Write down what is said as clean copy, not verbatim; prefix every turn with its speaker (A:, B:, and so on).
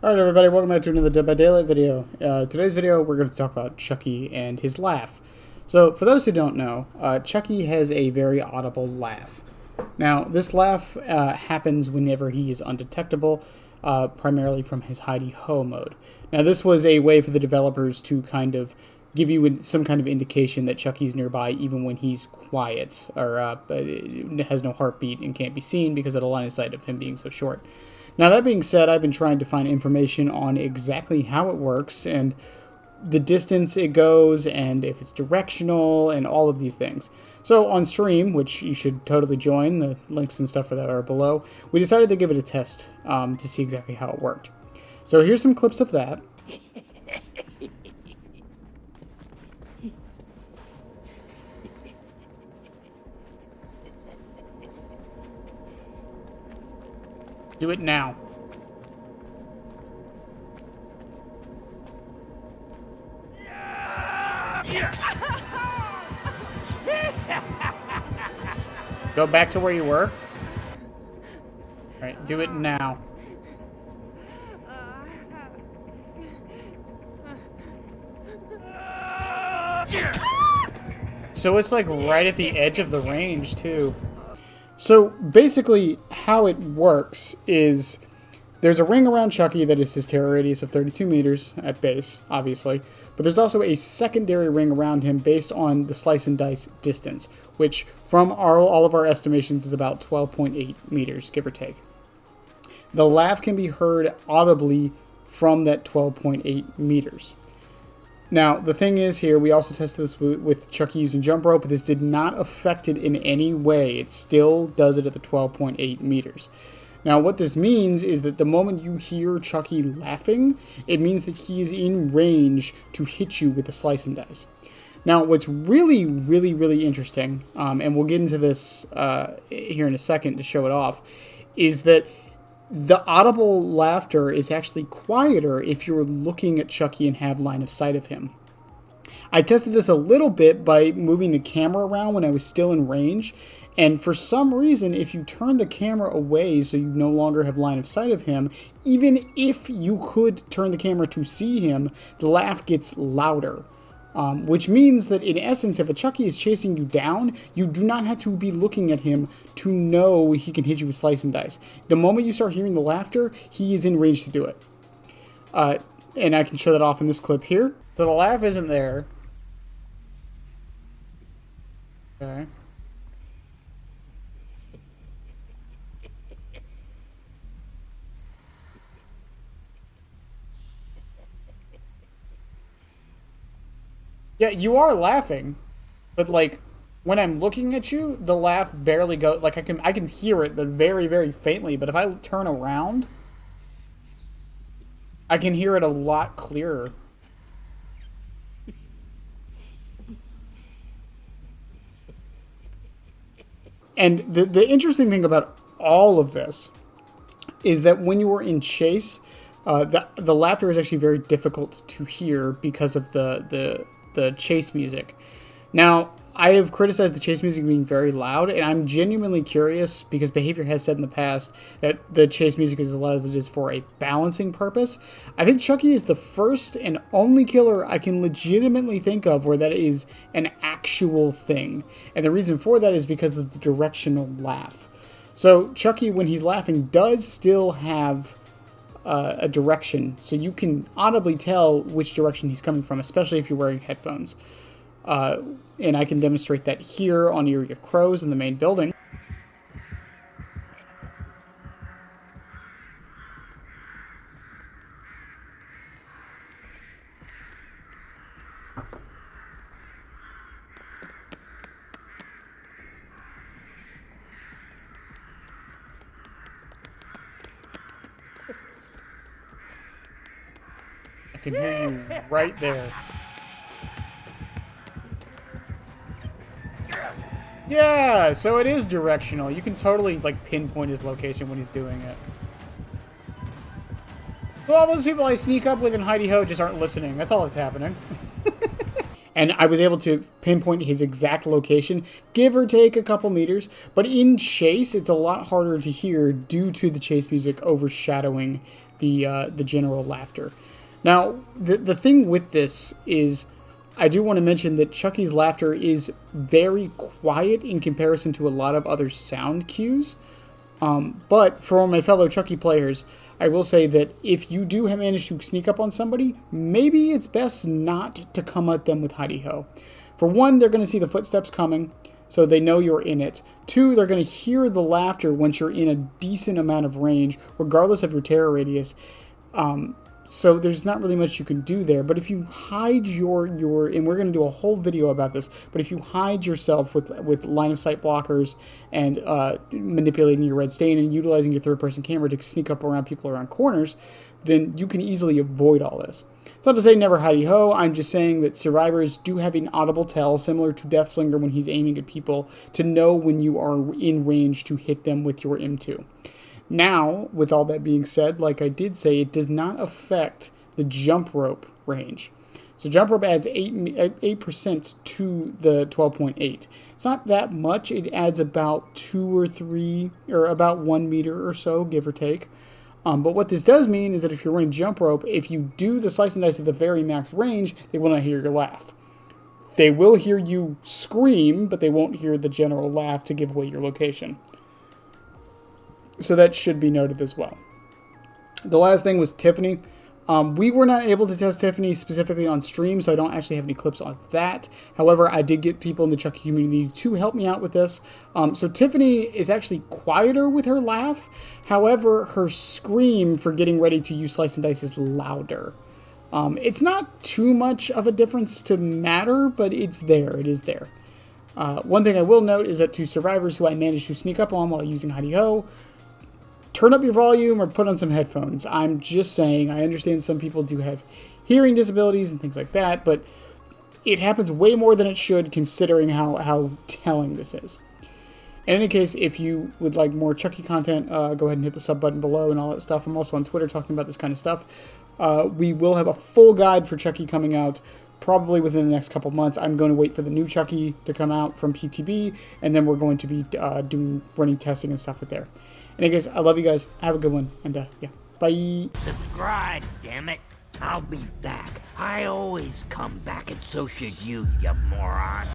A: Alright everybody, welcome back to another Dead by Daylight video. Today's video we're going to talk about Chucky and his laugh. So for those who don't know, Chucky has a very audible laugh. Now this laugh happens whenever he is undetectable, primarily from his hidey ho mode. Now this was a way for the developers to kind of give you some kind of indication that Chucky's nearby even when he's quiet, or has no heartbeat and can't be seen because of the line of sight of him being so short. Now, that being said, I've been trying to find information on exactly how it works and the distance it goes and if it's directional and all of these things. So on stream, which you should totally join, the links and stuff for that are below, we decided to give it a test to see exactly how it worked. So here's some clips of that. Do it now. Go back to where you were. Alright, do it now. So it's like right at the edge of the range too. So basically how it works is there's a ring around Chucky that is his terror radius of 32 meters at base, obviously. But there's also a secondary ring around him based on the slice and dice distance, which from all of our estimations is about 12.8 meters, give or take. The laugh can be heard audibly from that 12.8 meters. Now, the thing is here, we also tested this with Chucky using jump rope, but this did not affect it in any way. It still does it at the 12.8 meters. Now, what this means is that the moment you hear Chucky laughing, it means that he is in range to hit you with the slice and dice. Now, what's really interesting, and we'll get into this here in a second to show it off, is that the audible laughter is actually quieter if you're looking at Chucky and have line of sight of him. I tested this a little bit by moving the camera around when I was still in range, and for some reason, if you turn the camera away so you no longer have line of sight of him, even if you could turn the camera to see him, the laugh gets louder. Which means that in essence, if a Chucky is chasing you down, you do not have to be looking at him to know he can hit you with slice and dice. The moment you start hearing the laughter, he is in range to do it. And I can show that off in this clip here. So the laugh isn't there. Okay. Yeah, you are laughing, but like when I'm looking at you, the laugh barely goes. Like I can hear it, but very faintly. But if I turn around, I can hear it a lot clearer. And the interesting thing about all of this is that when you are in chase, the laughter is actually very difficult to hear because of the chase music. Now, I have criticized the chase music being very loud, and I'm genuinely curious because Behavior has said in the past that the chase music is as loud as it is for a balancing purpose. I think Chucky is the first and only killer I can legitimately think of where that is an actual thing. And the reason for that is because of the directional laugh. So Chucky, when he's laughing, does still have a direction, so you can audibly tell which direction he's coming from, especially if you're wearing headphones. And I can demonstrate that here on your crows in the main building. I can hear you right there. Yeah, so it is directional. You can totally like pinpoint his location when he's doing it. Well, all those people I sneak up with in hidey ho just aren't listening. That's all that's happening. And I was able to pinpoint his exact location, give or take a couple meters. But in chase, it's a lot harder to hear due to the chase music overshadowing the general laughter. Now, the thing with this is, I do want to mention that Chucky's laughter is very quiet in comparison to a lot of other sound cues. But for my fellow Chucky players, I will say that if you do manage to sneak up on somebody, maybe it's best not to come at them with hidey-ho. For one, they're going to see the footsteps coming, so they know you're in it. Two, they're going to hear the laughter once you're in a decent amount of range, regardless of your terror radius. So there's not really much you can do there. But if you hide your and we're going to do a whole video about this, but if you hide yourself with line of sight blockers and manipulating your red stain and utilizing your third-person camera to sneak up around people around corners, then you can easily avoid all this. It's not to say never hidey-ho, I'm just saying that survivors do have an audible tell, similar to Deathslinger when he's aiming at people, to know when you are in range to hit them with your M2. Now, with all that being said, like I did say, it does not affect the jump rope range. So jump rope adds 8% to the 12.8. It's not that much. It adds about 2 or 3, or about 1 meter or so, give or take. But what this does mean is that if you're running jump rope, if you do the slice and dice at the very max range, they will not hear your laugh. They will hear you scream, but they won't hear the general laugh to give away your location. So that should be noted as well. The last thing was Tiffany. We were not able to test Tiffany specifically on stream, so I don't actually have any clips on that. However, I did get people in the Chucky community to help me out with this. So Tiffany is actually quieter with her laugh. However, her scream for getting ready to use slice and dice is louder. It's not too much of a difference to matter, but it's there. It is there. One thing I will note is that to survivors who I managed to sneak up on while using hidey-ho, turn up your volume or put on some headphones. I'm just saying, I understand some people do have hearing disabilities and things like that, but it happens way more than it should considering how telling this is. In any case, if you would like more Chucky content, go ahead and hit the sub button below and all that stuff. I'm also on Twitter talking about this kind of stuff. We will have a full guide for Chucky coming out probably within the next couple months. I'm going to wait for the new Chucky to come out from PTB, and then we're going to be running testing and stuff with there. In any case, I love you guys. Have a good one. And yeah, bye.
B: Subscribe, damn it. I'll be back. I always come back, and so should you, you moron.